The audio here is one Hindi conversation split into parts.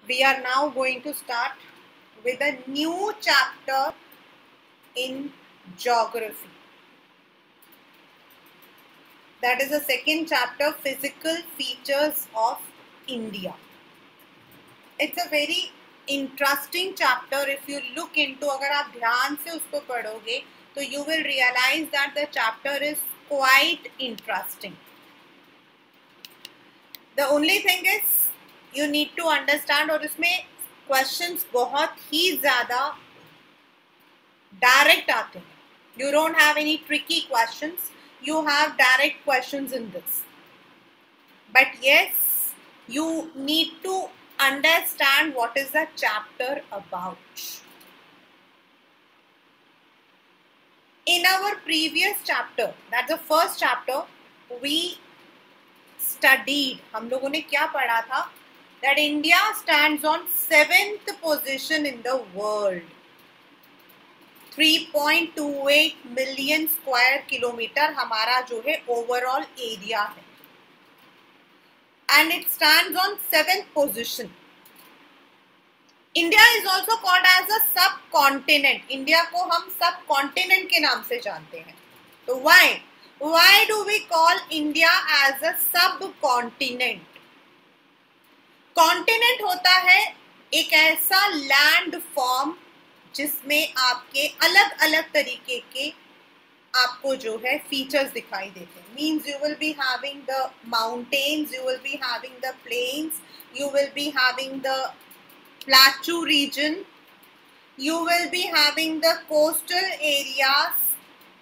We are now going to start with a new chapter in geography. That is the second chapter, Physical Features of India. It's a very interesting chapter. If you look into, अगर आप ध्यान से उसको पढ़ोगे तो you will realize that the chapter is quite interesting. The only thing is you need to understand, और इसमें questions बहुत ही ज़्यादा direct आते हैं. You don't have any tricky questions. You have direct questions in this. But yes, you need to understand what is the chapter about. In our previous chapter, that's the first chapter, we studied, हम लोगों ने क्या पढ़ा था? That India stands on 7th position in the world. 3.28 million square kilometre हमारा जो है ओवरऑल एरिया है, and it stands on 7th position. India is also called as a subcontinent. India को हम सबकॉन्टिनेंट के नाम से जानते हैं. तो why do we call India as a subcontinent? Continent होता है एक ऐसा लैंड फॉर्म जिसमें आपके अलग अलग तरीके के आपको जो है फीचर्स दिखाई देते हैं. Means you will be having the mountains, you will be having the plains, you will be having the plateau region, you will be having the coastal areas,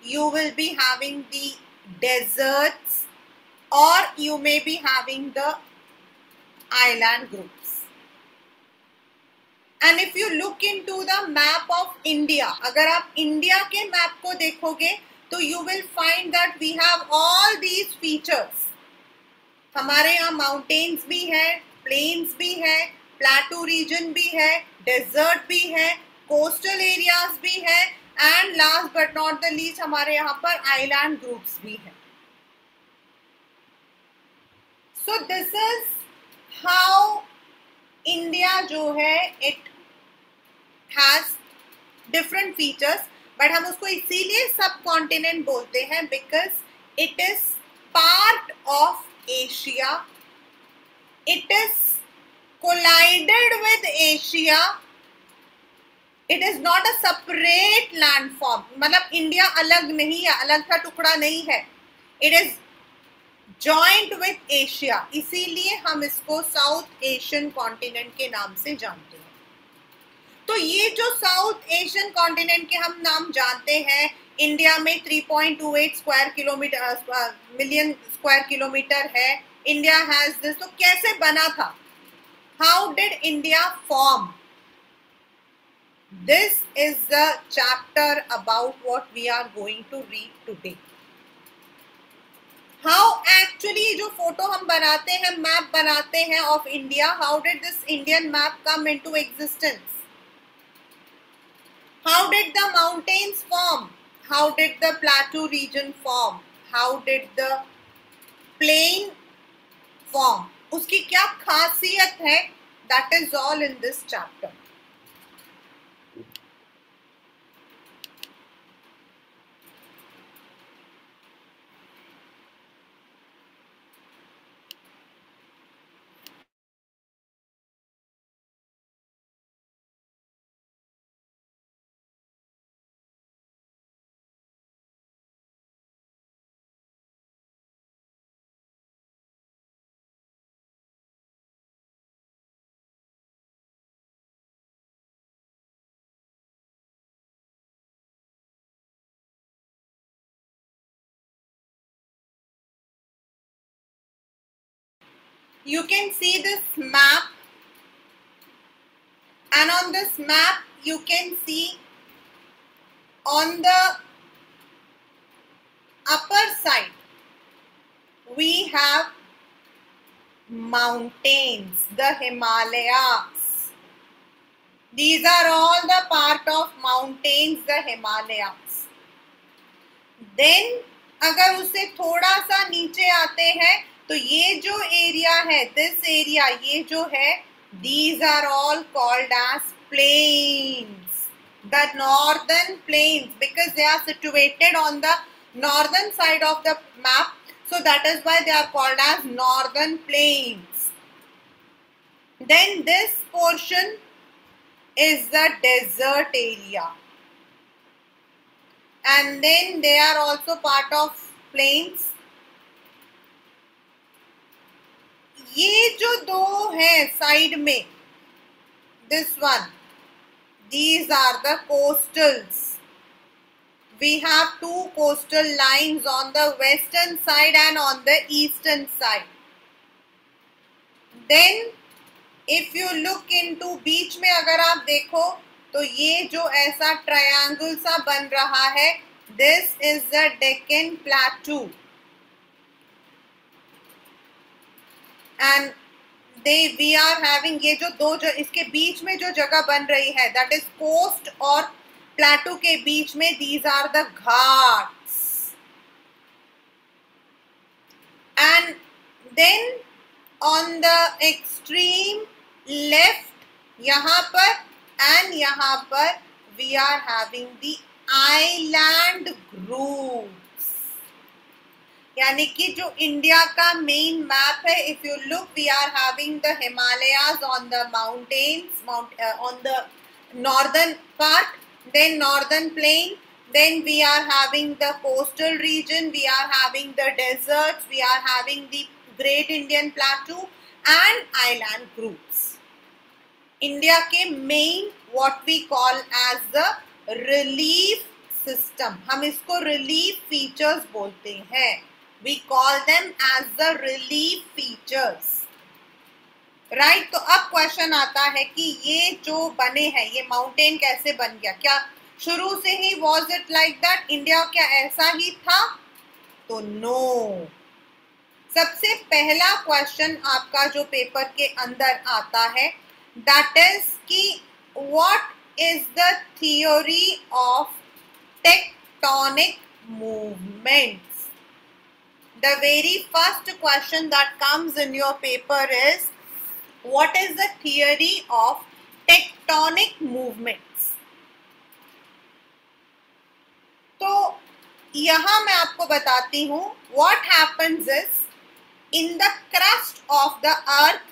you will be having the deserts, or you may be having the island groups. And if you look into the map of India, अगर आप इंडिया के मैप को देखोगे तो you will find that we have all these features. हमारे यहाँ माउंटेन्स भी है, प्लेन्स भी है, प्लेटू रीजन भी है, डेजर्ट भी है, कोस्टल एरियाज भी है, and last but not the least हमारे यहाँ पर आइलैंड ग्रुप्स भी है. So this is how India जो है it has different features, but हम उसको इसीलिए सब कॉन्टिनेंट बोलते हैं because it is part of Asia, it is collided with Asia. It is not a separate landform. मतलब इंडिया अलग नहीं है, अलग का टुकड़ा नहीं है. It is joined with Asia. इसीलिए हम इसको साउथ एशियन कॉन्टिनेंट के नाम से जानते हैं. तो ये जो साउथ एशियन कॉन्टिनेंट के हम नाम जानते हैं, इंडिया में 3.28 square kilometre million square kilometre है. India has this. तो कैसे बना था? How did India form? This is the chapter about what we are going to read today. How actually जो फोटो हम बनाते हैं, मैप बनाते हैं of India, how did this Indian map come into existence? How did the mountains form? How did the plateau region form? How did the plain form? उसकी क्या खासियत है? That is all in this chapter. You can see this map, and on this map you can see on the upper side we have mountains, the Himalayas. These are all the part of mountains, the Himalayas. Then अगर उससे थोड़ा सा नीचे आते हैं तो ये जो एरिया है, दिस एरिया, ये जो है These are all called as plains. The northern plains, because they are situated on the northern side of the map, so that is why they are called as northern plains. Then this portion is the desert area, and then they are also part of plains. ये जो दो हैं साइड में, this one, these are the coastals. We have two coastal lines on the western side and on the eastern side. Then if you look into बीच में अगर आप देखो तो ये जो ऐसा ट्रायंगल सा बन रहा है, this is the Deccan Plateau. And we are having ये जो दो जो इसके बीच में जो जगह बन रही है, that is coast और प्लेटू के बीच में, these are the ghats. And then on the extreme left यहाँ पर and यहाँ पर we are having the island groups. यानी कि जो इंडिया का मेन मैप है, if you look, we are having the Himalayas on the mountains, on the northern part, then northern plain, then we are having the coastal region, we are having the deserts, we are having the Great Indian Plateau and island groups. India के main what we call as the relief system, हम इसको relief features बोलते हैं. We call them as the relief features, right? तो अब क्वेश्चन आता है कि ये जो बने हैं, ये माउंटेन कैसे बन गया? क्या शुरू से ही was it like that? India क्या ऐसा ही था? तो नो. सबसे पहला क्वेश्चन आपका जो पेपर के अंदर आता है, that is कि what is the theory of tectonic movements? The very first question that comes in your paper is, what is the theory of tectonic movements? तो यहाँ मैं आपको बताती हूँ, what happens is, in the crust of the earth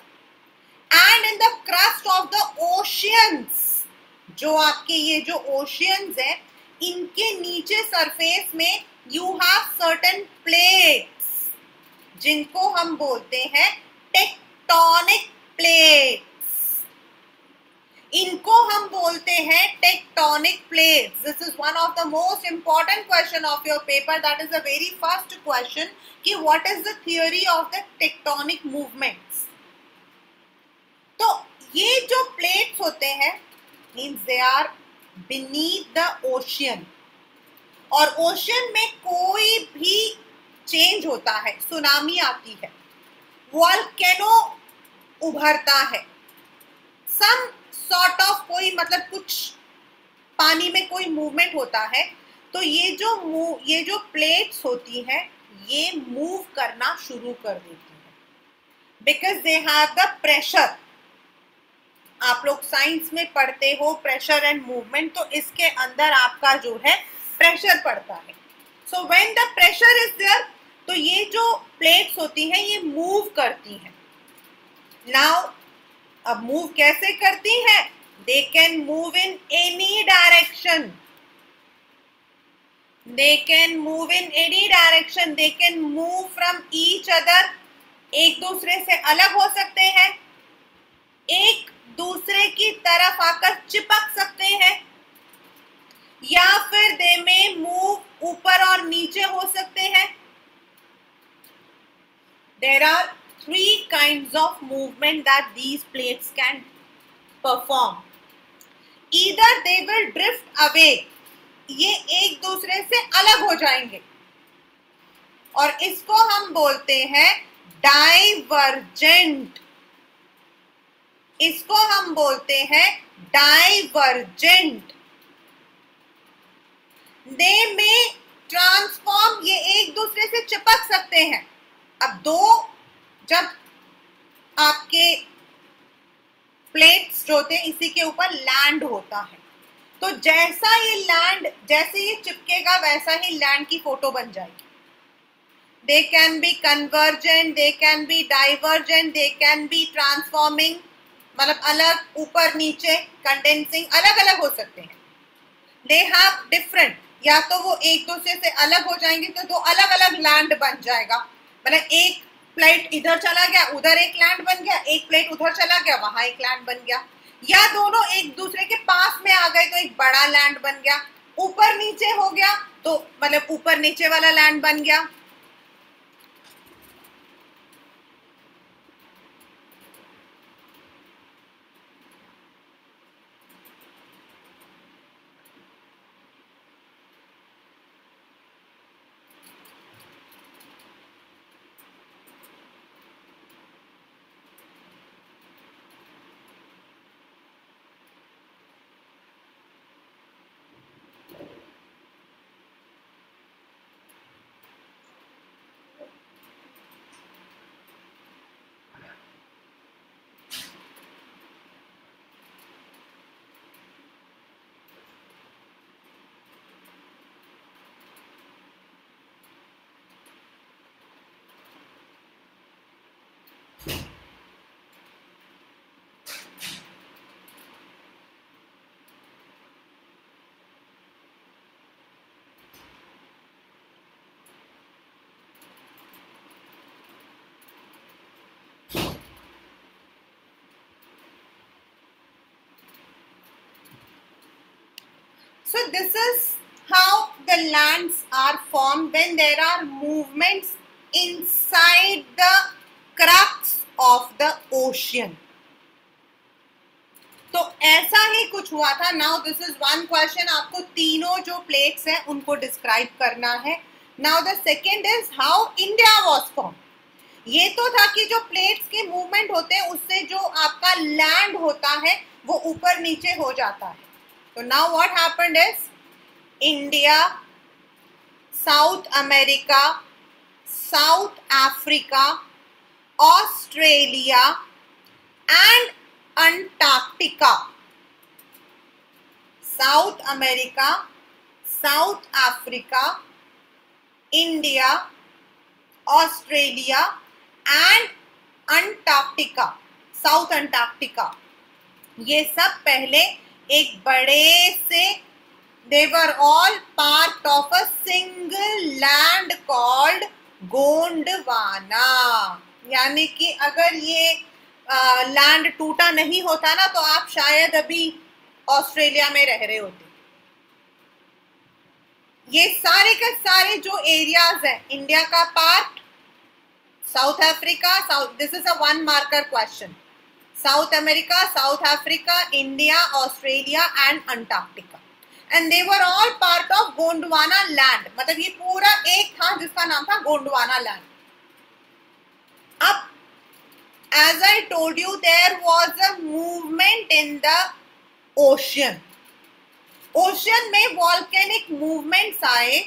and in the crust of the oceans, जो आपके ये जो oceans है, इनके नीचे सरफेस में you have certain plates, जिनको हम बोलते हैं टेक्टोनिक प्लेट्स. इनको हम बोलते हैं tectonic plates. This is one of the most important question of your paper. That is the very first question कि what is the theory of the tectonic movements. तो ये जो प्लेट्स होते हैं, means they are beneath the ocean, और ओशियन में कोई भी चेंज होता है, सुनामी आती है, वॉल्केनो उभरता है, सम सॉर्ट ऑफ कोई मतलब कुछ पानी में कोई मूवमेंट होता है, तो ये जो प्लेट्स होती हैं, ये मूव करना शुरू कर देती है, because they have the pressure. आप लोग साइंस में पढ़ते हो प्रेशर एंड मूवमेंट, तो इसके अंदर आपका जो है प्रेशर पड़ता है. So when the pressure is there, तो ये जो प्लेट्स होती हैं ये मूव करती हैं. नाउ अब मूव कैसे करती हैं? They can move in any direction. They can move in any direction. They can move from each other. एक दूसरे से अलग हो सकते हैं, एक दूसरे की तरफ आकर चिपक सकते हैं, या फिर दे में मूव ऊपर और नीचे हो सकते हैं. There are three kinds of movement that these plates can perform. Either they will drift away, ये एक दूसरे से अलग हो जाएंगे, और इसको हम बोलते हैं डाइवर्जेंट. इसको हम बोलते हैं डाइवर्जेंट. दे में ट्रांसफॉर्म, ये एक दूसरे से चिपक सकते हैं. अब जब आपके जो होते हैं इसी के ऊपर लैंड होता है। तो जैसा ये लैंड, जैसे ये चिपकेगा वैसा ही लैंड की फोटो बन जाएगी। They can be convergent, they can be divergent, they can be transforming, मतलब अलग, ऊपर नीचे, कंडेंसिंग, अलग अलग हो सकते हैं। दे हैव डिफरेंट, या तो वो एक दूसरे से अलग हो जाएंगे तो दो अलग अलग लैंड बन जाएगा, मतलब एक प्लेट इधर चला गया उधर एक लैंड बन गया, एक प्लेट उधर चला गया वहां एक लैंड बन गया, या दोनों एक दूसरे के पास में आ गए तो एक बड़ा लैंड बन गया, ऊपर नीचे हो गया तो मतलब ऊपर नीचे वाला लैंड बन गया। So this is how the lands are formed when there are movements inside the crux of the ocean. तो ऐसा ही कुछ हुआ था। Now this is one question, आपको तीनों जो प्लेट्स हैं उनको डिस्क्राइब करना है। Now the second is how India was form. ये तो था कि जो प्लेट्स के मूवमेंट होते हैं उससे जो आपका लैंड होता है वो ऊपर नीचे हो जाता है। तो now what happened is India, south America, south Africa, Australia and Antarctica, south America, south Africa, India, Australia and Antarctica, south Antarctica, ये सब पहले एक बड़े से, they were all part of a single land called Gondwana. यानी कि अगर ये लैंड टूटा नहीं होता ना तो आप शायद अभी ऑस्ट्रेलिया में रह रहे होते। ये सारे के सारे जो एरियाज हैं, इंडिया का part, south Africa, south, this is a one marker question, south America, south Africa, India, Australia and Antarctica, and they were all part of Gondwana land. मतलब ये पूरा एक था जिसका नाम था गोंडवाना लैंड। अब as I told you, there was a movement in the ocean. Ocean में वॉल्केनिक मूवमेंट्स आए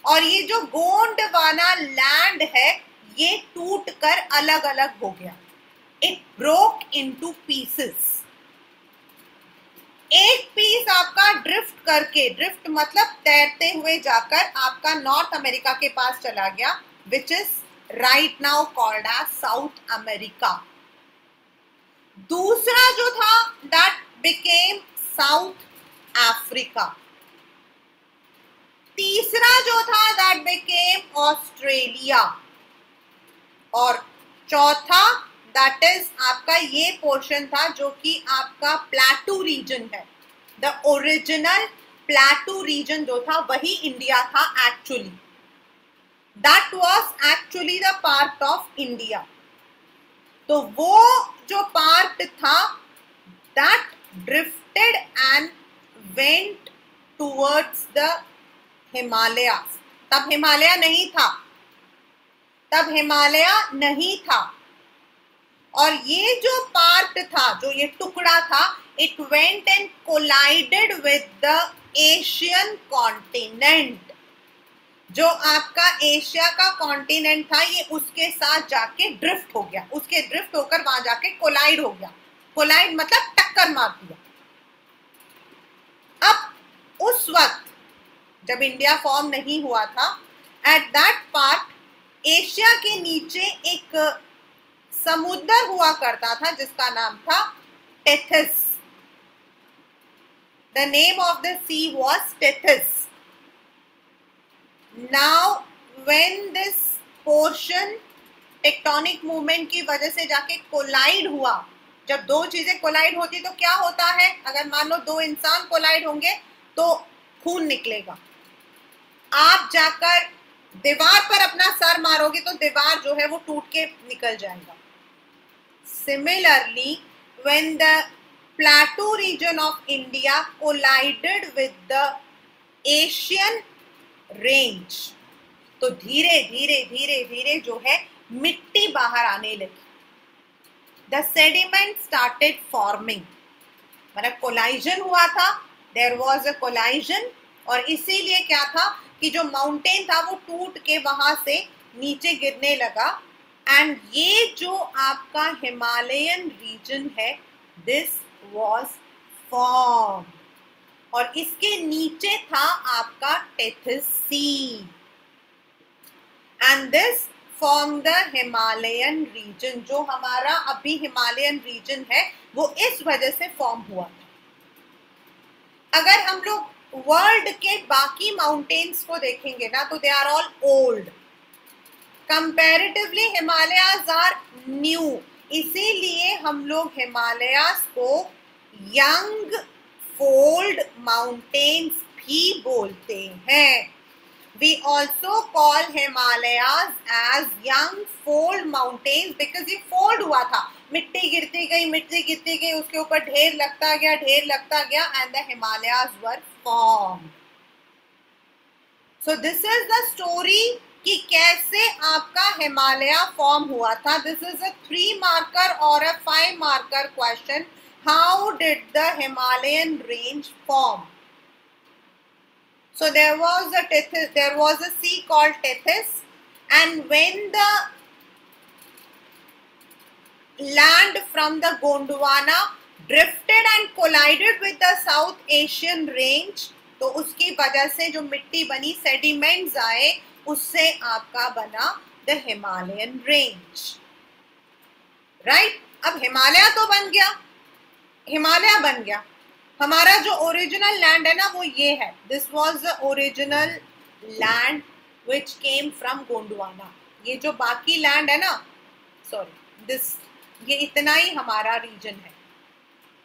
और ये जो गोंडवाना लैंड है ये टूट कर अलग अलग हो गया। It broke into pieces. एक पीस आपका ड्रिफ्ट करके, ड्रिफ्ट मतलब तैरते हुए जाकर आपका नॉर्थ अमेरिका के पास चला गया, which is right now called as South America. दूसरा जो था that became South Africa. तीसरा जो था that became Australia. और चौथा that is आपका ये पोर्शन था जो कि आपका प्लेटू रीजन है। The original प्लेटू रीजन जो था वही इंडिया था actually. That was actually the part of India. तो वो जो पार्ट था that drifted and went towards the Himalayas. तब हिमालय नहीं था, तब हिमालय नहीं था। और ये जो पार्ट था, जो ये टुकड़ा था, it went and collided with the Asian continent. जो आपका एशिया का कॉन्टिनेंट था ये उसके साथ जाके ड्रिफ्ट हो गया, उसके ड्रिफ्ट होकर वहां जाके कोलाइड हो गया। कोलाइड मतलब टक्कर मार दिया। अब उस वक्त जब इंडिया फॉर्म नहीं हुआ था, एट दैट पार्ट एशिया के नीचे एक समुद्र हुआ करता था जिसका नाम था Tethys. The name of the sea was Tethys. Now when this portion tectonic movement की वजह से जाके कोलाइड हुआ, जब दो चीजें कोलाइड होती तो क्या होता है, अगर मान लो दो इंसान कोलाइड होंगे तो खून निकलेगा। आप जाकर दीवार पर अपना सर मारोगे तो दीवार जो है वो टूट के निकल जाएगा। Similarly when the plateau region of India collided with the Asian range, तो धीरे धीरे धीरे धीरे जो है मिट्टी बाहर आने लगी। द सेडिमेंट स्टार्टेड फॉर्मिंग, मतलब कोलाइजन हुआ था, देयर वाज अ कोलाइजन, और इसीलिए क्या था कि जो माउंटेन था वो टूट के वहां से नीचे गिरने लगा। एंड ये जो आपका हिमालयन रीजन है, दिस वाज फॉर्म, और इसके नीचे था आपका Tethys sea, and this form the Himalayan region. जो हमारा अभी हिमालयन रीजन है वो इस वजह से फॉर्म हुआ था। अगर हम लोग वर्ल्ड के बाकी माउंटेन्स को देखेंगे ना तो they are all old, comparatively Himalayas are new, इसीलिए हम लोग हिमालयाज को यंग फोल्ड माउंटेन्स भी बोलते हैं। We also call Himalayas as young fold mountains because ये fold हुआ था, मिट्टी गिरती गई, उसके ऊपर ढेर लगता गया and the Himalayas were formed. So this is the story कि कैसे आपका हिमालय फॉर्म हुआ था. This is a 3 marker or a 5 marker question. How did the Himalayan range form? So there was a sea called Tethys, and when the land from the Gondwana drifted and collided with the South Asian range, तो उसकी वजह से जो मिट्टी बनी, सेडिमेंट्स आए, उससे आपका बना द हिमालयन रेंज. राइट, अब हिमालय तो बन गया, हिमालय बन गया. हमारा जो ओरिजिनल लैंड है ना वो ये है. This was the original land which came from Gondwana. ये जो बाकी लैंड है ना, सॉरी दिस, ये इतना ही हमारा रीजन है.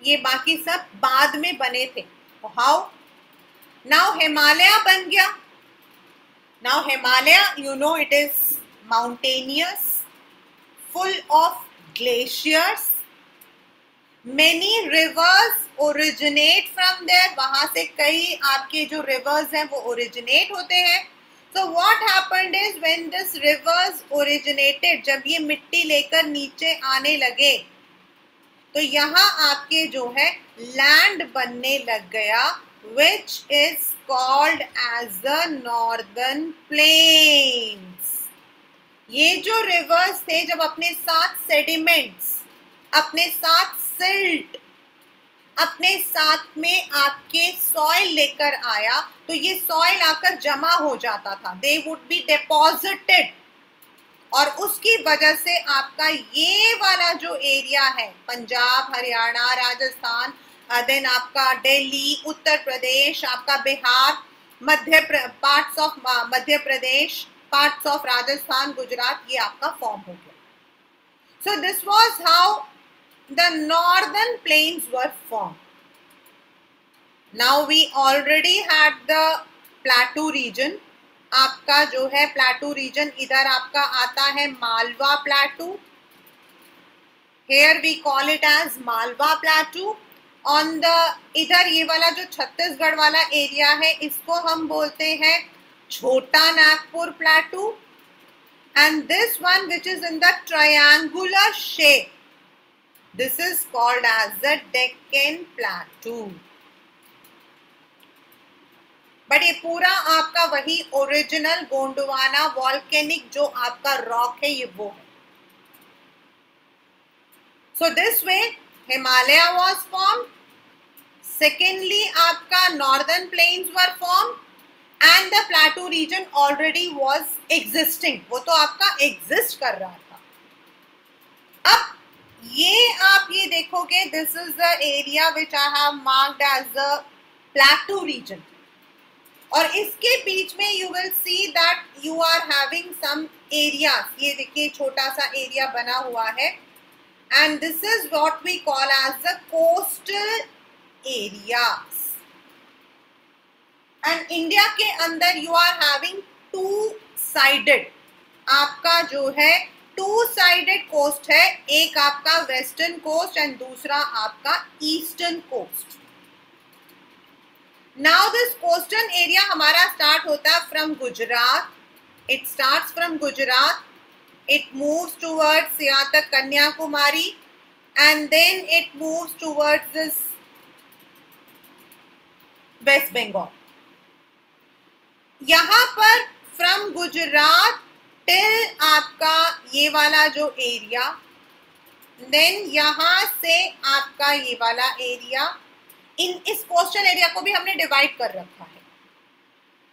ये बाकी सब बाद में बने थे. हाउ? नाउ हिमालय बन गया. Now Himalaya, you know, it is mountainous, full of glaciers. Many rivers originate from there. वहां से कई आपके जो rivers हैं वो originate होते हैं. So what happened is when this rivers originated, जब ये मिट्टी लेकर नीचे आने लगे तो यहाँ आपके जो है land बनने लग गया, which is called as the northern plains. ये जो rivers थे, जब अपने साथ sediments, अपने साथ सिल्ट, अपने साथ में आपके सॉइल लेकर आया, तो ये सॉइल आकर जमा हो जाता था. दे वुड बी डिपॉजिटेड, और उसकी वजह से आपका ये वाला जो एरिया है, पंजाब, हरियाणा, राजस्थान, देन आपका दिल्ली, उत्तर प्रदेश, आपका Bihar, parts of Madhya Pradesh, parts of Rajasthan, Gujarat, ये आपका फॉर्म हो गया. So this was how the northern plains were formed. Now we already had the plateau region. आपका जो है plateau region, इधर आपका आता है Malwa plateau. Here we call it as Malwa plateau. On the इधर ये वाला जो छत्तीसगढ़ वाला एरिया है, इसको हम बोलते हैं छोटा Nagpur plateau. And this one which is in the triangular shape, this is called as the Deccan Plateau. But ये पूरा आपका वही ओरिजिनल गोंडवाना वॉल्केनिक जो आपका रॉक है, ये वो है. So this way Himalaya was form, secondly आपका northern plains were form and the plateau region already was existing, वो तो आपका एग्जिस्ट कर रहा था। अब ये आप ये देखोगे, this is the area which I have marked as the plateau region, और इसके बीच में you will see that you are having some areas, ये देखिए छोटा सा एरिया बना हुआ है, and this is what we call as the coastal areas. And India के अंदर you are having two sided, आपका जो है टू साइडेड कोस्ट है, एक आपका वेस्टर्न कोस्ट एंड दूसरा आपका eastern coast. Now this coastal area हमारा स्टार्ट होता है from Gujarat, it starts from Gujarat, it moves towards यहाँ तक Kanyakumari, and then it moves towards this West Bengal. यहाँ पर फ्रॉम गुजरात टिल आपका ये वाला जो एरिया, देन यहाँ से आपका ये वाला एरिया, इस कोस्टल एरिया को भी हमने डिवाइड कर रखा है।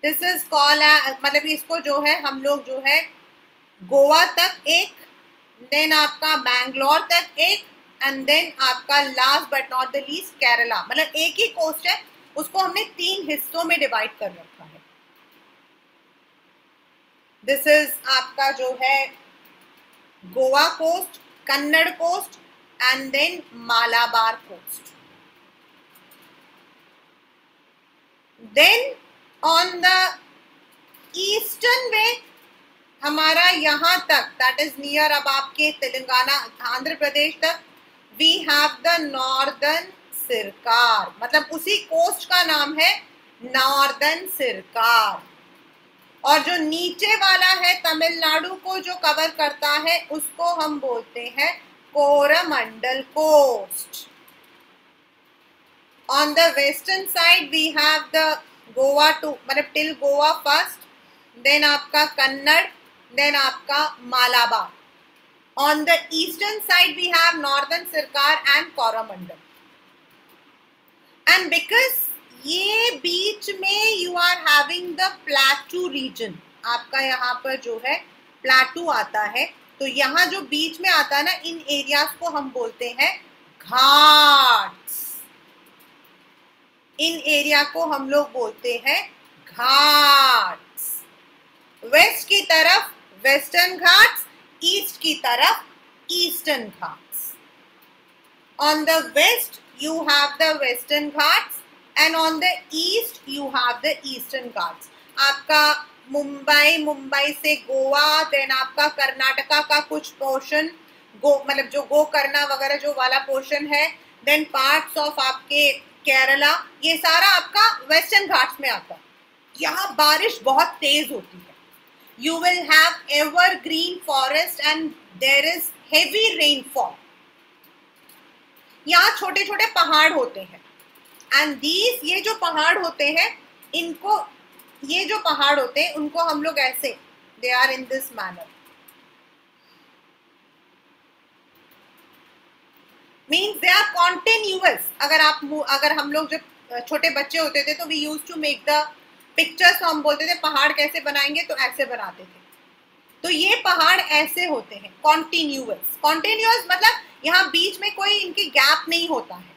दिस इज कॉल, मतलब इसको जो है हम लोग जो है गोवा तक एक, देन आपका बैंगलोर तक एक, एंड देन आपका last but not the least Kerala, मतलब एक ही कोस्ट है, उसको हमने 3 हिस्सों में डिवाइड कर रखा है। दिस इज आपका जो है Goa coast, Kannada coast and then Malabar coast. Then on the eastern way हमारा यहाँ तक, दैट इज नियर अब आपके तेलंगाना आंध्र प्रदेश तक, we have the northern Sarkar, मतलब उसी कोस्ट का नाम है नॉर्दर्न सिरकार। और जो नीचे वाला है तमिलनाडु को जो कवर करता है उसको हम बोलते हैं Coromandel coast. On the western side we have the Goa to, मतलब टिल गोवा फर्स्ट, देन आपका कन्नड़, देन आपका Malabar. On the eastern side we have northern Circar and Coromandel. And because ये बीच में you are having the plateau region, आपका यहाँ पर जो है प्लेटू आता है, तो यहाँ जो बीच में आता है ना, इन एरियाज को हम बोलते हैं घाट्स, इन एरिया को हम लोग बोलते हैं घाट्स। वेस्ट की तरफ वेस्टर्न घाट्स, ईस्ट की तरफ Eastern Ghats. On the west you have the western ghats and on the east you have the eastern ghats। आपका मुंबई से गोवा, देन आपका कर्नाटका का कुछ पोर्शन, मतलब जो गोकर्णा वगैरह जो वाला पोर्शन है, देन पार्ट्स ऑफ आपके केरला, ये सारा आपका वेस्टर्न घाट्स में आता है। यहाँ बारिश बहुत तेज होती है, you will have evergreen forest and there is heavy rainfall। यहाँ छोटे छोटे पहाड़ होते हैं, एंड दीज, ये जो पहाड़ होते हैं, इनको, ये जो पहाड़ होते हैं उनको हम लोग ऐसे, they are in this manner, means they are continuous. अगर हम लोग जब छोटे बच्चे होते थे तो we use to make the pictures, तो हम बोलते थे पहाड़ कैसे बनाएंगे, तो ऐसे बनाते थे। तो ये पहाड़ ऐसे होते हैं, कॉन्टिन्यूअस। कॉन्टिन्यूअस मतलब यहाँ बीच में कोई इनकी गैप नहीं होता है।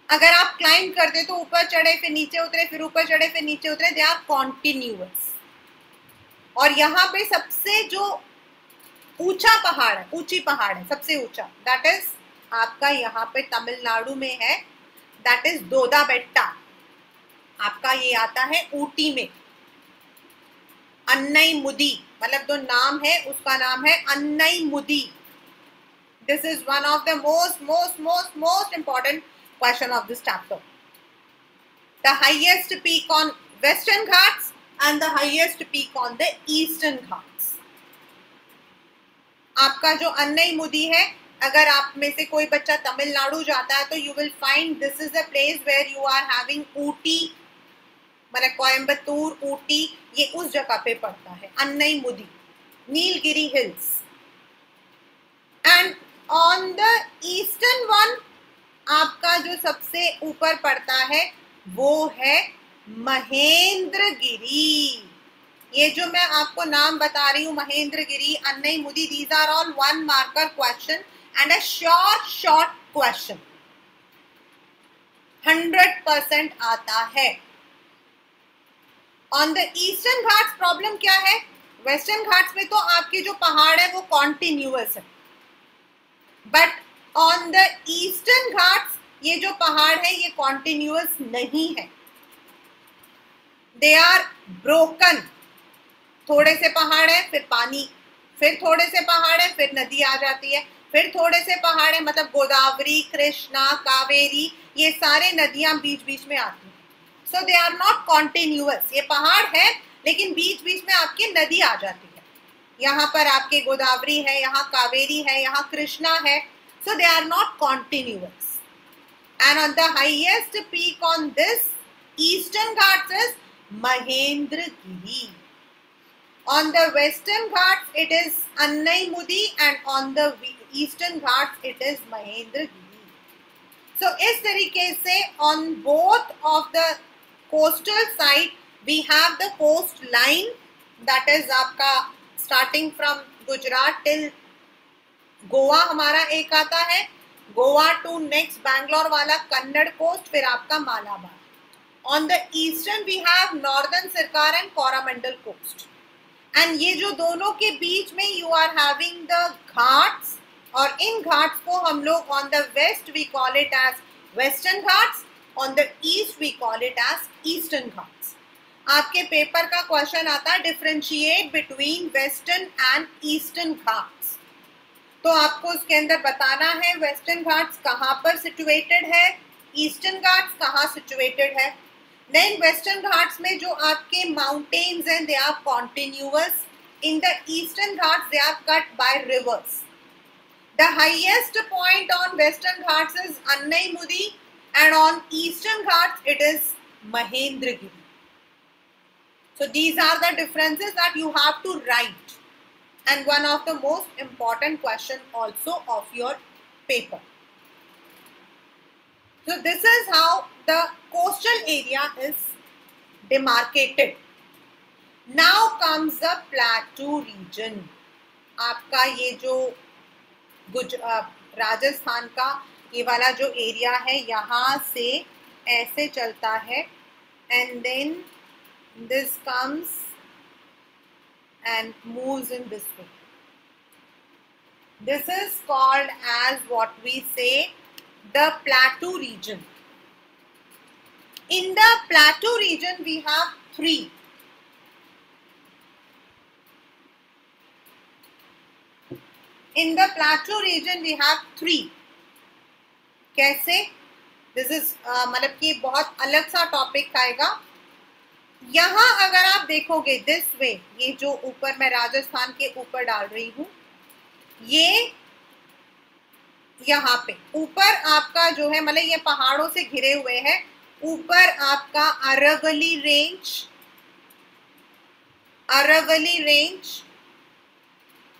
अगर आप क्लाइंब करते तो ऊपर चढ़े फिर नीचे उतरे, फिर ऊपर चढ़े फिर नीचे उतरे, दे आर कॉन्टिन्यूअस। और यहाँ पे सबसे जो ऊंचा पहाड़ है, ऊंची पहाड़ है सबसे ऊंचा, दैट इज आपका यहाँ पे तमिलनाडु में है, दैट इज दोदा बेट्टा। आपका ये आता है ऊटी में, अन्नई मुदी, मतलब जो नाम है उसका नाम है अन्नई मुदी। This is one of the most important question of this chapter. The highest peak on Western Ghats and the highest peak on the Eastern Ghats. आपका जो अन्नई मुदी है, अगर आप में से कोई बच्चा तमिलनाडु जाता है तो you will find this is a place where you are having Ooty, मतलब कोयम्बतूर, ऊटी, ये उस जगह पे पड़ता है, अन्नई मुदी, Nilgiri hills. And on the eastern one आपका जो सबसे ऊपर पड़ता है वो है महेंद्रगिरी। ये जो मैं आपको नाम बता रही हूँ, Mahendragiri, Anaimudi, these are all 1 marker question and a short question, 100% आता है। On the eastern Ghats problem क्या है? वेस्टर्न घाट्स में तो आपके जो पहाड़ है वो कॉन्टिन्यूअस है, but on the eastern Ghats ये जो पहाड़ है ये कॉन्टिन्यूअस नहीं है, दे आर ब्रोकन। थोड़े से पहाड़ है फिर पानी, फिर थोड़े से पहाड़ है फिर नदी आ जाती है, फिर थोड़े से पहाड़ है, मतलब गोदावरी, कृष्णा, कावेरी, ये सारे नदियां बीच बीच में आती हैं। सो दे आर नॉट कॉन्टिन्यूअस। ये पहाड़ है लेकिन बीच बीच में आपकी नदी आ जाती है। यहाँ पर आपके गोदावरी है, यहाँ कावेरी है, यहाँ कृष्णा है। So they are not continuous. And on the highest peak on this eastern Ghats is Mahendragiri. On the western Ghats it is Annaimudi and on the eastern Ghats it is Mahendragiri. So इस तरीके से on both of the coastal side we have the coastline, that is आपका starting from Gujarat till Goa हमारा एक आता है, गोवा टू नेक्स्ट बैंगलोर वाला कन्नड़ कोस्ट, फिर आपका Malabar. On the eastern we have northern Sirkar and Coromandel coast. And ये जो दोनों के बीच में you are having the Ghats, और इन घाट्स को हम लोग on the west we call it as Western Ghats, on the east we call it as Eastern Ghats. आपके पेपर का क्वेश्चन आता है differentiate between Western and Eastern Ghats, तो आपको उसके अंदर बताना है वेस्टर्न घाट्स कहाँ पर सिचुएटेड है, ईस्टर्न घाट्स कहाँ सिचुएटेड है. Then Western Ghats में जो आपके mountains हैं they are continuous. In the Eastern Ghats they are cut by rivers. The highest point on Western Ghats is Annaimudi and on Eastern Ghats it is Mahendragiri. So these are the differences that you have to write, and one of the most important question also of your paper. So this is how the coastal area is demarcated. Now comes the plateau region. आपका ये जो राजस्थान का ये वाला जो एरिया है यहाँ से ऐसे चलता है, and then this comes and moves in this way. This is called as what we say the plateau region. In the plateau region we have three. In the plateau region we have three. कैसे? This is मतलब कि बहुत अलग सा टॉपिक आएगा. यहाँ अगर आप देखोगे this way, ये जो ऊपर मैं राजस्थान के ऊपर डाल रही हूँ, ये यहाँ पे ऊपर आपका जो है मतलब ये पहाड़ों से घिरे हुए हैं. ऊपर आपका अरावली रेंज,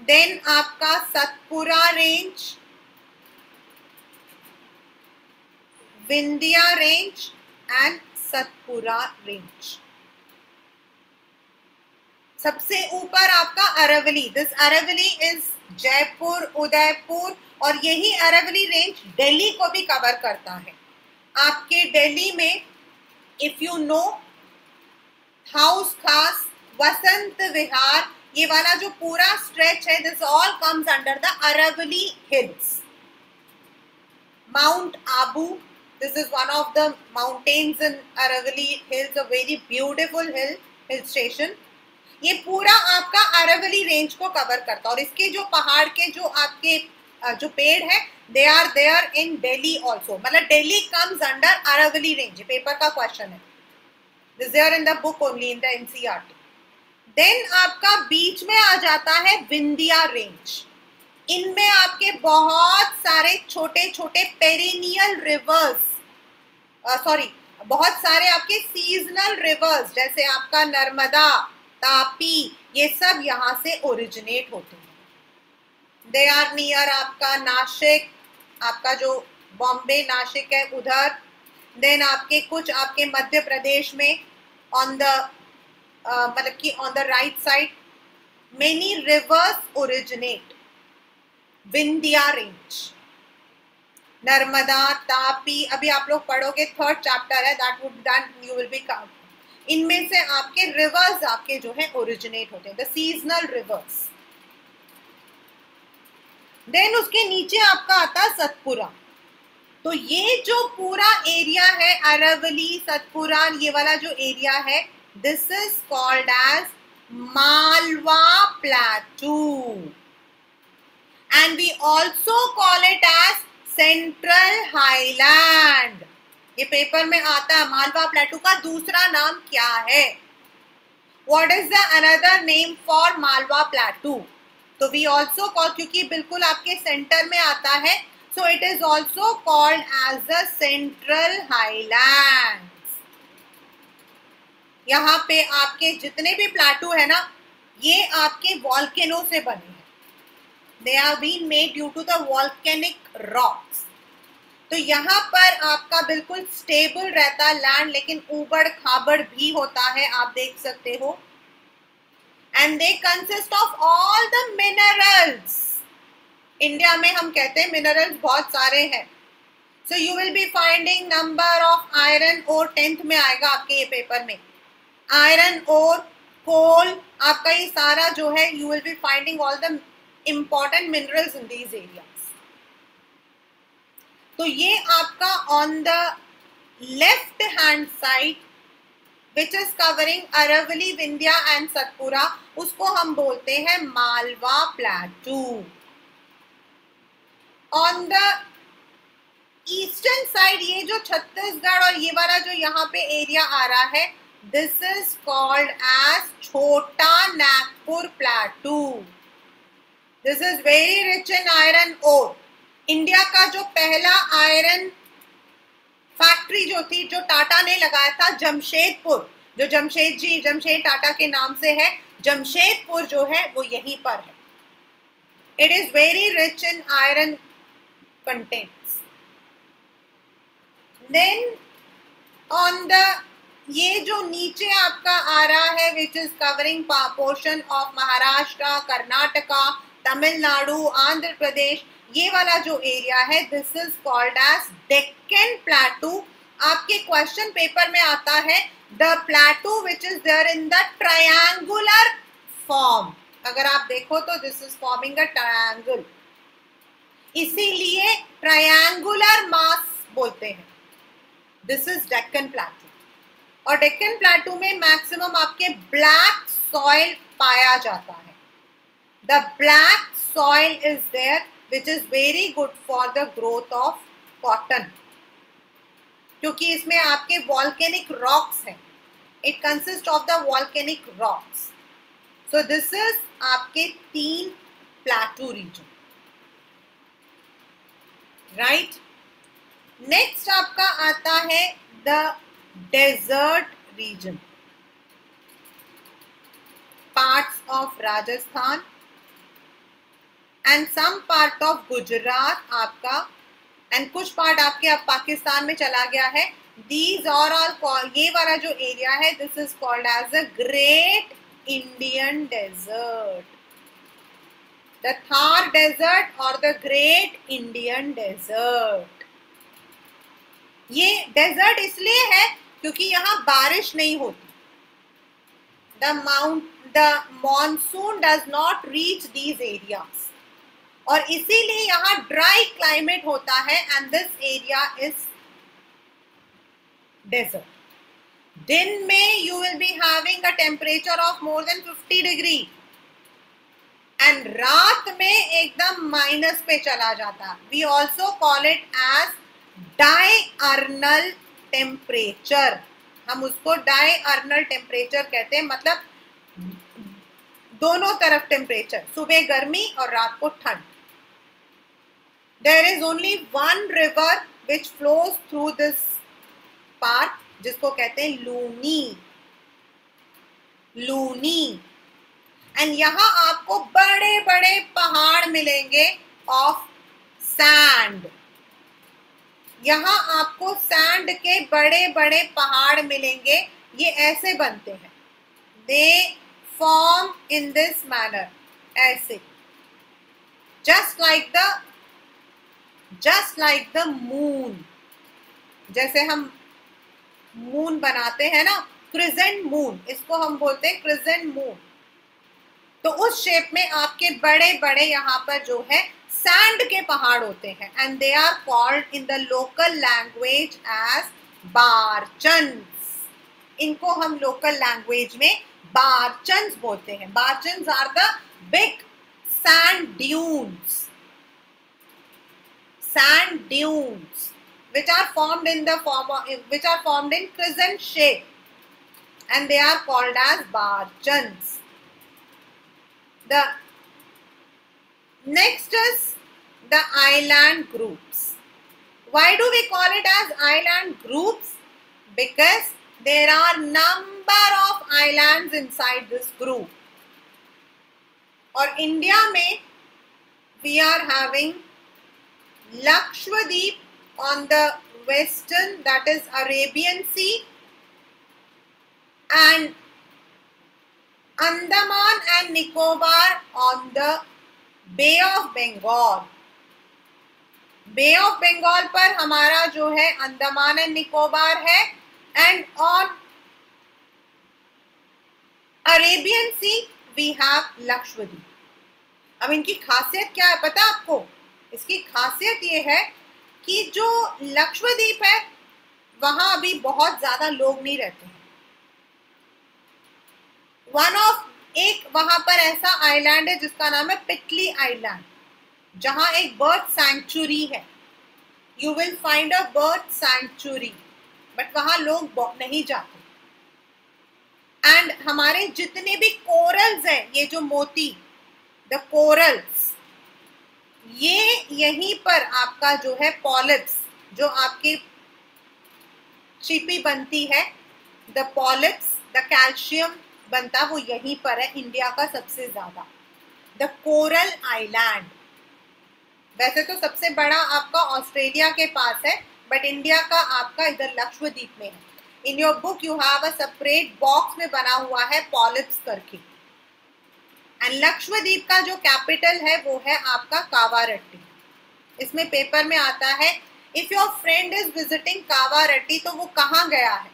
देन आपका Satpura range, Vindhya range and Satpura range. सबसे ऊपर आपका अरावली, दिस अरावली इज जयपुर, उदयपुर, और यही अरावली रेंज दिल्ली को भी कवर करता है. आपके दिल्ली में इफ यू नो हाउस खास, वसंत विहार, ये वाला जो पूरा स्ट्रेच है, this all comes under the Aravalli Hills. Mount Abu, this is one of the mountains in Aravalli Hills, a very beautiful hill station. ये पूरा आपका अरावली रेंज को कवर करता है. और इसके जो पहाड़ के जो आपके जो पेड़ है they are there in Delhi also, मतलब Delhi comes under Aravalli range. Paper का क्वेश्चन है, this there in the book only in the NCERT. Then आपका बीच में आ जाता है विंध्या रेंज. इनमें आपके बहुत सारे छोटे छोटे पेरिनियल रिवर्स, बहुत सारे आपके सीजनल रिवर्स, जैसे आपका नर्मदा, तापी, ये सब यहाँ से ओरिजिनेट होते हैं. दे आर नियर आपका नासिक, आपका जो बॉम्बे नासिक है उधर। देन आपके कुछ आपके मध्य प्रदेश में ऑन द मतलब कि on the right side many rivers originate, Vindhya range, Narmada, Tapi, अभी आप लोग पढ़ोगे थर्ड चैप्टर है, that would then you will be cover. इनमें से आपके रिवर्स आपके जो है ओरिजिनेट होते हैं, द सीजनल रिवर्स। देन उसके नीचे आपका आता है सतपुरा। तो ये जो पूरा एरिया है अरावली, सतपुरा, ये वाला जो एरिया है, this is called as Malwa plateau and we also call it as central highland. ये पेपर में आता है। मालवा प्लेटू का दूसरा नाम क्या है? What is the another name for Malwa प्लेटू? तो वी ऑल्सो कॉल, क्योंकि बिल्कुल आपके सेंटर में आता है, so it is also called as the central highlands. यहाँ पे आपके जितने भी प्लेटू है ना, ये आपके वॉल्केनो से बने हैं। They are been made due to the volcanic rocks. तो यहाँ पर आपका बिल्कुल स्टेबल रहता है लैंड, लेकिन ऊबड़ खाबड़ भी होता है, आप देख सकते हो। And they consist of all the minerals. India में हम कहते हैं मिनरल्स बहुत सारे हैं। So you will be finding number of iron और 10th में आएगा आपके ये पेपर में। आयरन और कोल, आपका ये सारा जो है, you will be finding all the important minerals in these areas. तो ये आपका on the left hand side which is covering Aravalli, Vindhya and Satpura, उसको हम बोलते हैं Malwa प्लेटू। On the eastern side ये जो छत्तीसगढ़ और ये वाला जो यहाँ पे एरिया आ रहा है, this is called as Chota Nagpur plateau. This is very rich in iron ore. India का जो पहला आयरन फैक्ट्री जो थी, जो टाटा ने लगाया था, जमशेदपुर, जो जमशेद टाटा के नाम से है, जमशेदपुर जो है वो यहीं पर है। It is very rich in iron contents. Then on the, ये जो नीचे आपका आ रहा है which is covering portion of Maharashtra, Karnataka, Tamil Nadu, Andhra Pradesh, ये वाला जो एरिया है, this is called as Deccan plateau. आपके क्वेश्चन पेपर में आता है the plateau which is there in the triangular form. अगर आप देखो तो this is forming a triangle, इसीलिए ट्रायंगुलर मास बोलते हैं। This is Deccan प्लेटू। और डेक्कन प्लेटू में मैक्सिमम आपके ब्लैक सॉइल पाया जाता है। The black soil is there which is very good for the growth of cotton, क्योंकि इसमें आपके volcanic rocks हैं। It consists of the volcanic rocks. So this is आपके 3 plateau region, right? Next आपका आता है the desert region, parts of Rajasthan and some part of Gujarat आपका, and कुछ पार्ट आपके अब पाकिस्तान में चला गया है। These are all, ये वाला जो एरिया है, this is called as the Great Indian Desert, the Thar Desert or the Great Indian Desert। ये डेजर्ट इसलिए है क्योंकि यहाँ बारिश नहीं होती। The monsoon does not reach these areas, और इसीलिए यहाँ ड्राई क्लाइमेट होता है। And this area is desert. दिन में you will be having a temperature of more than 50 degree and रात में एकदम माइनस पे चला जाता। We also call it as diurnal temperature. हम उसको डायअर्नल टेम्परेचर कहते हैं, मतलब दोनों तरफ टेम्परेचर, सुबह गर्मी और रात को ठंड। There is only one river which flows through this park, जिसको कहते हैं लूनी। लूनी एंड यहाँ आपको बड़े बड़े पहाड़ मिलेंगे ऑफ सैंड। यहाँ आपको सैंड के बड़े बड़े पहाड़ मिलेंगे, ये ऐसे बनते हैं, they form in this manner, ऐसे, जस्ट लाइक द मून। जैसे हम मून बनाते हैं ना, क्रिसेंट मून, इसको हम बोलते हैं क्रिसेंट मून। तो उस शेप में आपके बड़े बड़े यहाँ पर जो है सैंड के पहाड़ होते हैं, and they are called in the local language as barchans. इनको हम लोकल लैंग्वेज में बारचन्स बोलते हैं। Barchans are the big sand dunes which are formed in crescent shape, and they are called as barchans. The next is the island groups. Why do we call it as island groups? Because there are number of islands inside this group. और इंडिया में we are having Lakshadweep on the western, that is Arabian Sea, and Andaman and Nicobar on the Bay of Bengal. Bay of Bengal पर हमारा जो है अंडमान एंड निकोबार है, and on Arabian sea we have Lakshadweep. अब इनकी खासियत क्या है पता आपको? इसकी खासियत ये है कि जो लक्षद्वीप है वहां अभी बहुत ज्यादा लोग नहीं रहते हैं। एक वहां पर ऐसा आइलैंड है जिसका नाम है पिटली आइलैंड, जहां एक बर्ड सैंक्चुरी है। You will find a bird sanctuary, but वहां लोग नहीं जाते। एंड हमारे जितने भी कोरल्स हैं, ये जो मोती, द कोरल्स, ये यहीं पर आपका जो है पॉलिप्स, जो आपकी छिपी बनती है, द पॉलिप्स, द कैल्शियम बनता, वो यहीं पर है, इंडिया का सबसे ज्यादा। द कोरल आइलैंड, वैसे तो सबसे बड़ा आपका ऑस्ट्रेलिया के पास है, बट इंडिया का आपका इधर लक्षद्वीप में है। In your book you have a separate box में बना हुआ है पॉलिप्स करके। एंड लक्षद्वीप का जो कैपिटल है वो है आपका कावारट्टी। इसमें पेपर में आता है if your friend is visiting Kavaratti, तो वो कहाँ गया है?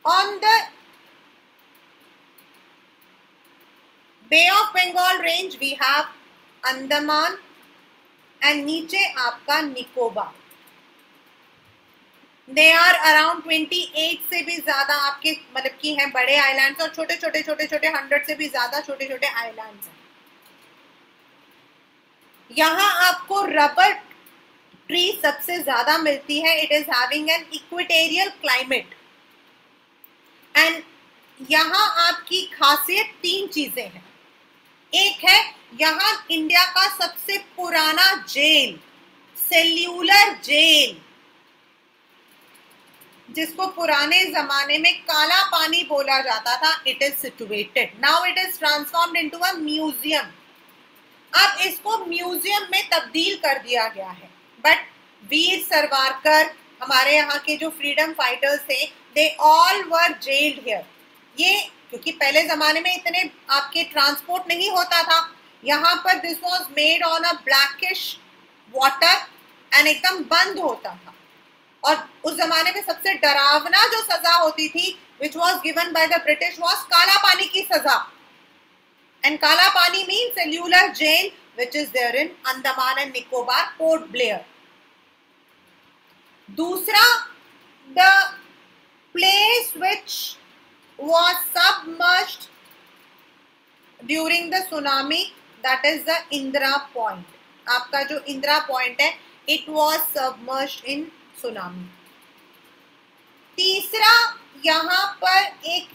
On the bay of Bengal range we have Andaman, and नीचे आपका निकोबार। दे आर अराउंड 28 से भी ज्यादा आपके मतलब की हैं बड़े आइलैंड्स, और छोटे छोटे 100 से भी ज्यादा छोटे छोटे आइलैंड्स हैं। यहाँ आपको रबर ट्री सबसे ज्यादा मिलती है। It is having an equatorial climate, and यहाँ आपकी खासियत 3 चीजें हैं। एक है यहाँ इंडिया का सबसे पुराना जेल, सेल्यूलर जेल, जिसको पुराने जमाने में काला पानी बोला जाता था, it is situated now, it is transformed into a museum. अब इसको म्यूजियम में तब्दील कर दिया गया है। बट वीर सावरकर, हमारे यहाँ के जो फ्रीडम फाइटर्स थे, दे ऑल वर जेल्ड हियर। ये क्योंकि पहले जमाने में इतने आपके ट्रांसपोर्ट नहीं होता था, यहाँ पर this was made on a blackish water, and एकदम बंद होता था। और उस जमाने में सबसे डरावना जो सजा होती थी, which was given by the British, was Kala Pani की सजा। And Kala Pani mean cellular jail which is there in Andaman and Nicobar, Port Blair. दूसरा, the place which was submerged during the tsunami, that is the Indira Point. आपका जो इंदिरा पॉइंट है, it was submerged in tsunami. तीसरा, यहाँ पर एक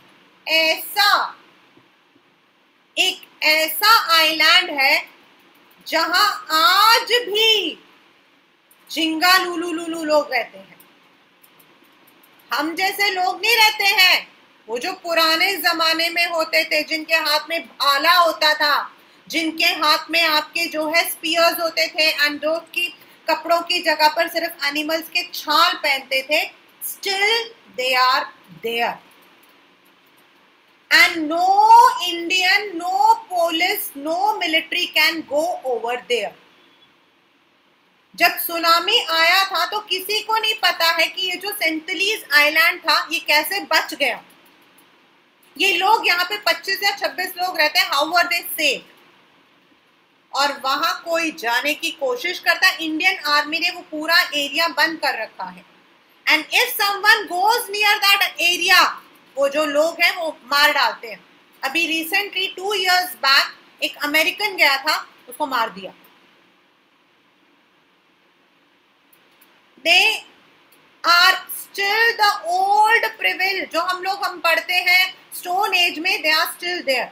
ऐसा आइलैंड है जहां आज भी झिंगा लुलू लोग रहते हैं। हम जैसे लोग नहीं रहते हैं, वो जो पुराने जमाने में होते थे, जिनके हाथ में भाला होता था, जिनके हाथ में आपके जो है स्पीयर्स होते थे, एंड जो की कपड़ों की जगह पर सिर्फ एनिमल्स के छाल पहनते थे, still they are there, and no Indian, no police, no military can go over there. जब सुनामी आया था तो किसी को नहीं पता है कि ये जो सेंटिलीज आइलैंड था ये कैसे बच गया। ये लोग यहाँ पे 25 या 26 लोग रहते हैं, हाउ आर दे सेफ? और वहां कोई जाने की कोशिश करता है, इंडियन आर्मी ने वो पूरा एरिया बंद कर रखा है, and if someone goes near that area, वो जो लोग हैं वो मार डालते हैं। अभी रिसेंटली 2 years बैक एक अमेरिकन गया था, उसको मार दिया। They are still the old प्रिविल, जो हम पढ़ते हैं स्टोन एज में, they are still there.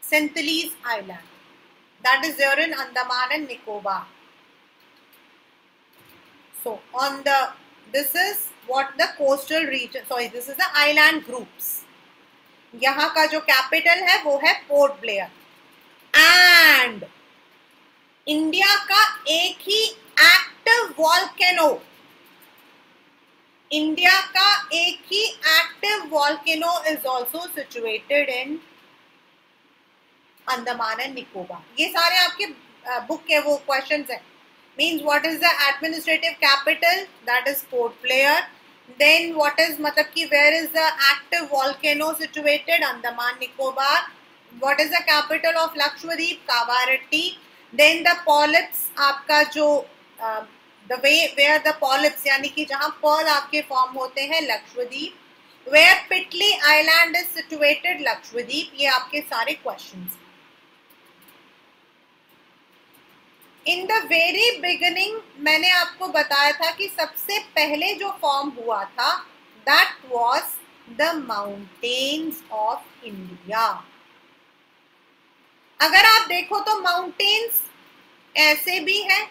Sentinelese island, that is there in Andaman and Nicobar. So on the, this is what the coastal region, sorry, this is the island groups. यहाँ का जो कैपिटल है वो है पोर्ट ब्लेयर, एंड इंडिया का एक ही एक्टिव वॉल्केनो, इंडिया का एक ही active volcano is also situated in Andaman and Nicobar. ये सारे आपके बुक के वो क्वेश्चंस हैं। Means what is the administrative capital, that is Port Blair. Then what is, मतलब कि where is the active volcano situated, Andaman Nicobar. What is the capital of Lakshadweep, Kavaratti. Then the polyps, आपका जो the way where the polyps, यानी कि जहां पर्ल आपके फॉर्म होते हैं, Lakshadweep. Where Pitti island is situated, Lakshadweep. ये आपके सारे questions. In the very beginning मैंने आपको बताया था कि सबसे पहले जो फॉर्म हुआ था that was the mountains of India. अगर आप देखो तो माउंटेन्स ऐसे भी हैं,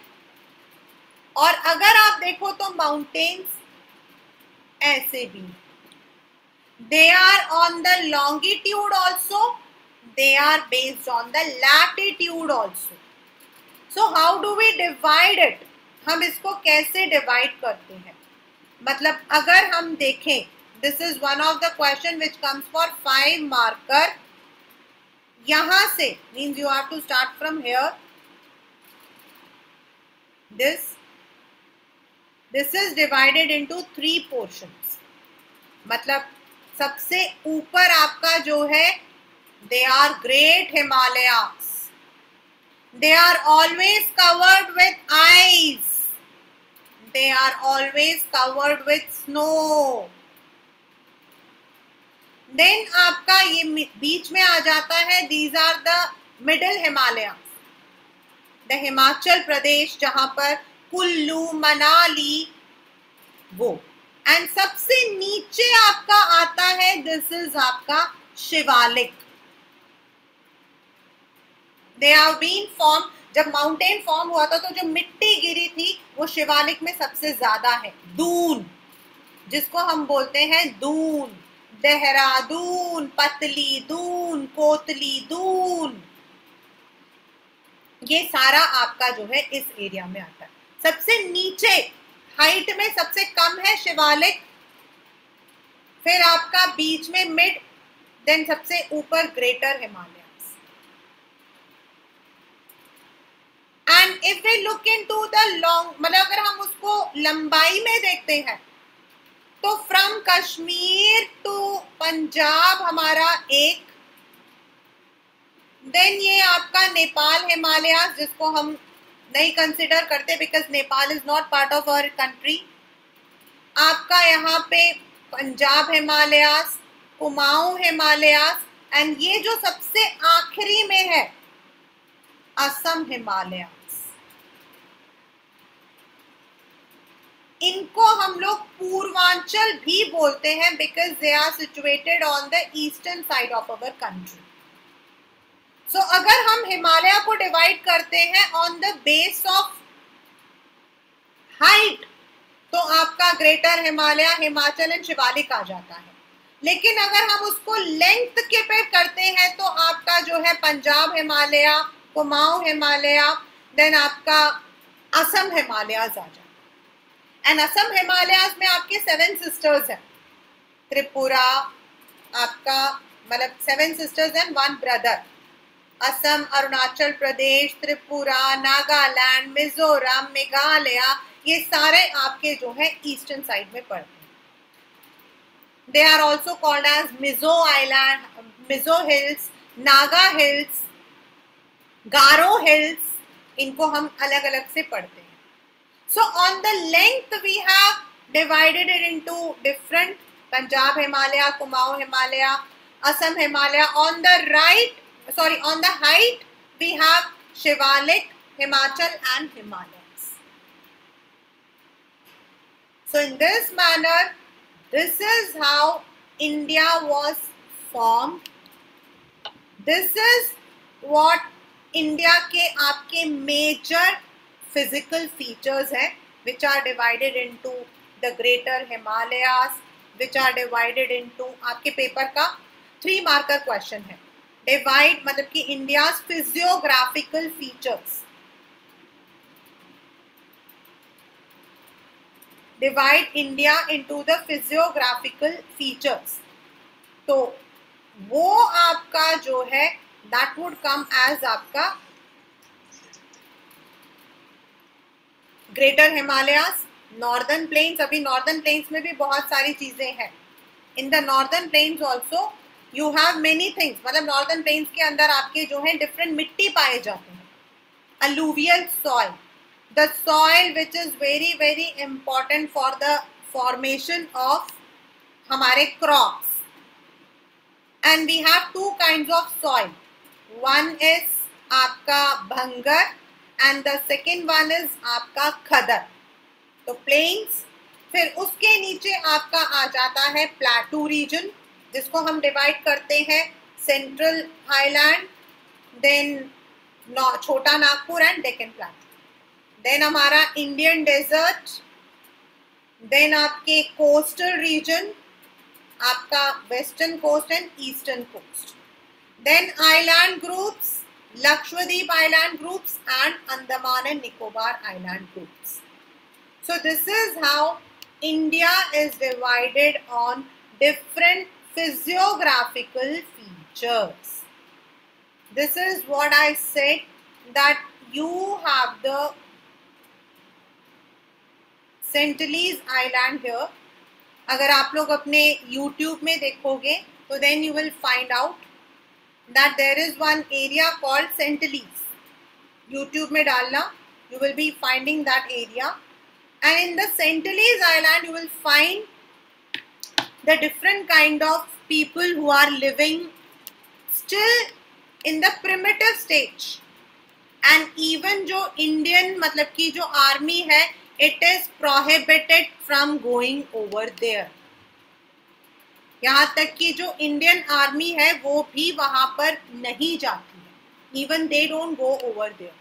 और अगर आप देखो तो माउंटेन्स ऐसे भी। They are on the longitude also, they are based on the latitude also. So how do we divide it? हम इसको कैसे डिवाइड करते हैं? मतलब अगर हम देखें, this is one of the question which comes for 5 marker. यहां से means you have to start from here. This is divided into 3 portions. मतलब सबसे ऊपर आपका जो है, they are Great Himalayas. They are always covered with ice. They are always covered with snow. Then आपका ये बीच में आ जाता है, these are the middle Himalayas. The Himachal Pradesh, जहां पर कुल्लू, मनाली, वो। एंड सबसे नीचे आपका आता है, this is आपका Shivalik. They have been formed, जब माउंटेन फॉर्म हुआ था तो जो मिट्टी गिरी थी वो शिवालिक में सबसे ज्यादा है। दून, जिसको हम बोलते हैं दून, देहरादून, पतली दून, कोतली दून, ये सारा आपका जो है इस एरिया में आता है। सबसे नीचे हाइट में सबसे कम है शिवालिक, फिर आपका बीच में मिड, देन सबसे ऊपर Greater Himalaya. And if we look into the long, मतलब अगर हम उसको लंबाई में देखते हैं तो फ्रॉम कश्मीर टू पंजाब हमारा एक, देन ये आपका नेपाल हिमालयास, जिसको हम नहीं कंसिडर करते because Nepal is not part of our country. आपका यहाँ पे पंजाब हिमालयास, कुमाऊं हिमालयास, एंड ये जो सबसे आखिरी में है असम हिमालयास। इनको हम लोग पूर्वांचल भी बोलते हैं because they are situated on the eastern side of our country. So अगर हम हिमालय को डिवाइड करते हैं on the base of height, तो आपका ग्रेटर हिमालय, हिमाचल एंड शिवालिक आ जाता है। लेकिन अगर हम उसको लेंथ के पे करते हैं तो आपका जो है पंजाब हिमालय, कुमाऊं हिमालय, देन आपका असम हिमालयाज आ जाए। एंड असम हिमालयाज में आपके 7 सिस्टर्स हैं, त्रिपुरा आपका, मतलब 7 sisters and 1 brother. Assam, Arunachal Pradesh, Tripura, Nagaland, Mizoram, Meghalaya, ये सारे आपके जो है ईस्टर्न साइड में पड़ते हैं। They are also called as Mizo Island, Mizo Hills, Naga Hills, Garo Hills. इनको हम अलग अलग से पढ़ते हैं. So on the length we have divided it into different Punjab Himalaya, Kumaon Himalaya, Assam Himalaya. On the right, sorry, on the height we have Shivalik, Himachal and Himalayas. So in this manner, this is how India was formed. This is what India के आपके major physical features हैं, which are divided into the Greater Himalayas, which are divided into, आपके पेपर का 3 marker question है. Divide मतलब कि India's physiographical features. Divide India into the physiographical features. तो वो आपका जो है that would come as आपका ग्रेटर हिमालयास, नॉर्दर्न प्लेन्स. अभी नॉर्दर्न प्लेन्स में भी बहुत सारी चीजें हैं. In the northern plains also you have many things. मतलब नॉर्दर्न प्लेन्स के अंदर आपके जो है डिफरेंट मिट्टी पाए जाते हैं. Alluvial soil, the soil which is very very important for the formation of हमारे crops. And we have 2 kinds of soil. One is आपका bhangar and the second one is आपका खदर. तो plains, फिर उसके नीचे आपका आ जाता है प्लेटू रीजन, जिसको हम डिवाइड करते हैं central highland, then Chota Nagpur and Deccan plateau. Then हमारा इंडियन डेजर्ट, देन आपके कोस्टल रीजन, आपका western coast and eastern coast, then island groups, Lakshadweep island groups and Andaman and Nicobar island groups. So this is how India is divided on different physiographical features. This is what I said, that you have the Sentinelese island here. अगर आप लोग अपने YouTube में देखोगे तो then you will find out that there is one area called सेंटलीज. YouTube में डालना, you will be finding that area, and in the Sentinelese Island you will find the different kind of people who are living still in the primitive stage. And even जो Indian मतलब कि जो आर्मी है, it is prohibited from going over there. यहाँ तक कि जो इंडियन आर्मी है वो भी वहां पर नहीं जाती है. Even they don't go over there.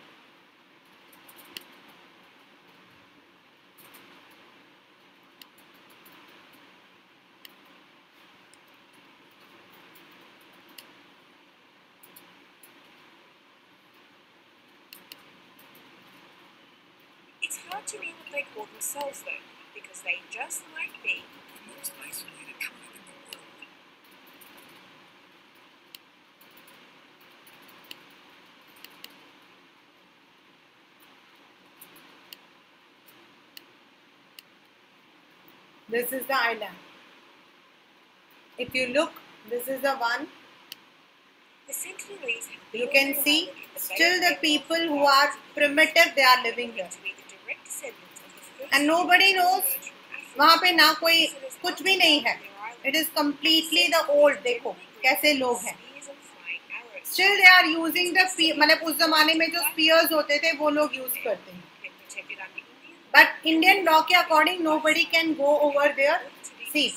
It's hard to name what they call themselves though, because they just might be the most isolated tribe in the world. This is the island. If you look, this is the one. The Sentinelese have You can see still the people who are primitive, they are living here. And nobody knows, वहाँ पे ना कोई कुछ भी नहीं है. It is completely the old. देखो कैसे लोग हैं. Still they are using the मतलब उस जमाने में जो spears होते थे वो लोग use करते हैं. But Indian law के according nobody can go over there. See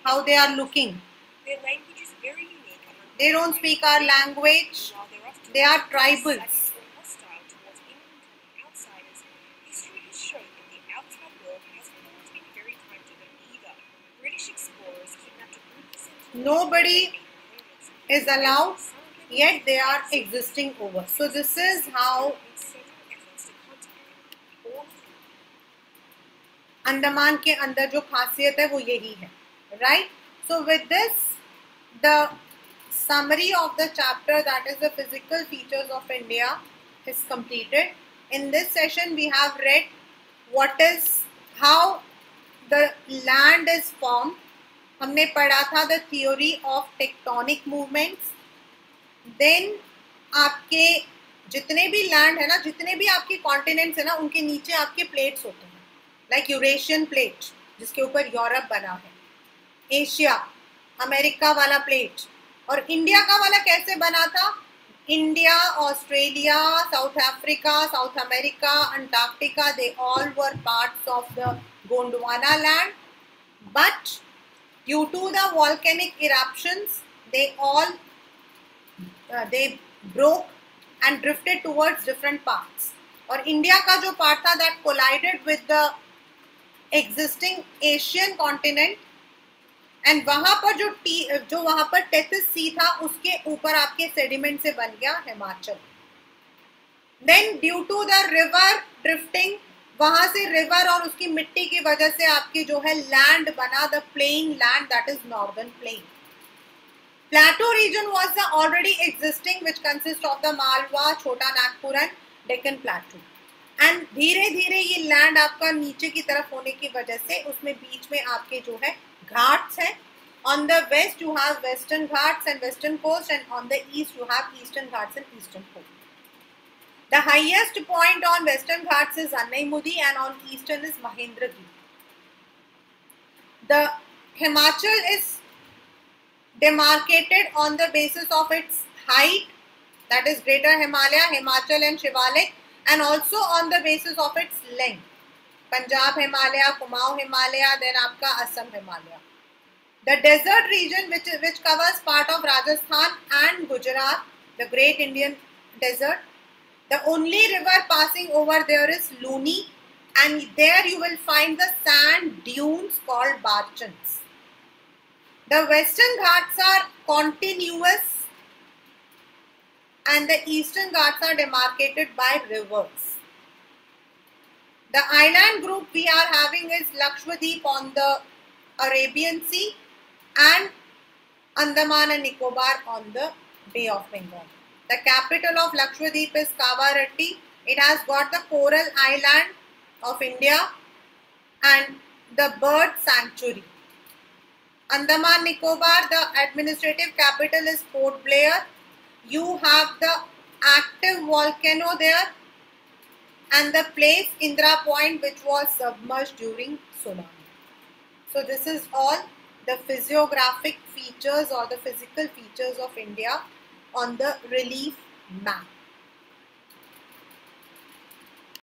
how they are looking. Their language is very unique. They don't speak our language. They are tribals. Hostile towards England and outsiders, history has shown that the outside world has not been very kind to them either. British explorers kidnapped a group of nobody is allowed, yet they are existing over. So this is how Andaman के अंदर जो खासियत है वो यही है, right? So with this, the summary of the chapter, that is the physical features of India, is completed. In this session we have read how the land is formed. हमने पढ़ा था the theory of tectonic movements. Then आपके जितने भी लैंड है ना, जितने भी आपके कॉन्टिनेंट्स है ना, उनके नीचे आपके प्लेट्स होते हैं, लाइक यूरेशियन प्लेट जिसके ऊपर यूरोप बना है, एशिया अमेरिका वाला प्लेट, और इंडिया का वाला कैसे बना था? India, Australia, South Africa, South America, Antarctica, they all were parts of the Gondwana land, but due to the volcanic eruptions they broke and drifted towards different parts. और इंडिया का जो पार्ट था that collided with the existing Asian continent, and वहाँ पर जो वहाँ पर टेथिस सी था उसके ऊपर आपके सेडिमेंट से बन गया Himachal. Then due to the river drifting, वहाँ से रिवर और उसकी मिट्टी की वजह से आपकी जो है लैंड बना the plain land, that is northern plain. Plateau region was the already existing, which consists of the Malwa, Chota Nagpur and Deccan Plateau. And धीरे धीरे ये लैंड आपका नीचे की तरफ होने की वजह से उसमें बीच में आपके जो है घाट्स हैं. On the west you have western Ghats and western coast, and on the east you have eastern Ghats and eastern coast. The highest point on western Ghats is Annaimudi, and on eastern is Mahendragiri. The Himachal is demarcated on the basis of its height, that is Greater Himalaya, Himachal and Shivalik, and also on the basis of its length, Punjab Himalaya, Kumaon Himalaya, then आपका Assam Himalaya. The desert region which covers part of Rajasthan and Gujarat, the Great Indian Desert, the only river passing over there is Luni, and there you will find the sand dunes called Barchans. The western Ghats are continuous and the eastern Ghats are demarcated by rivers. The island group we are having is Lakshadweep on the Arabian Sea and Andaman and Nicobar on the Bay of Bengal. The capital of Lakshadweep is Kavaratti. It has got the coral island of India and the bird sanctuary. Andaman Nicobar, the administrative capital is Port Blair. You have the active volcano there and the place Indra Point, which was submerged during tsunami. So this is all the physiographic features or the physical features of India on the relief map.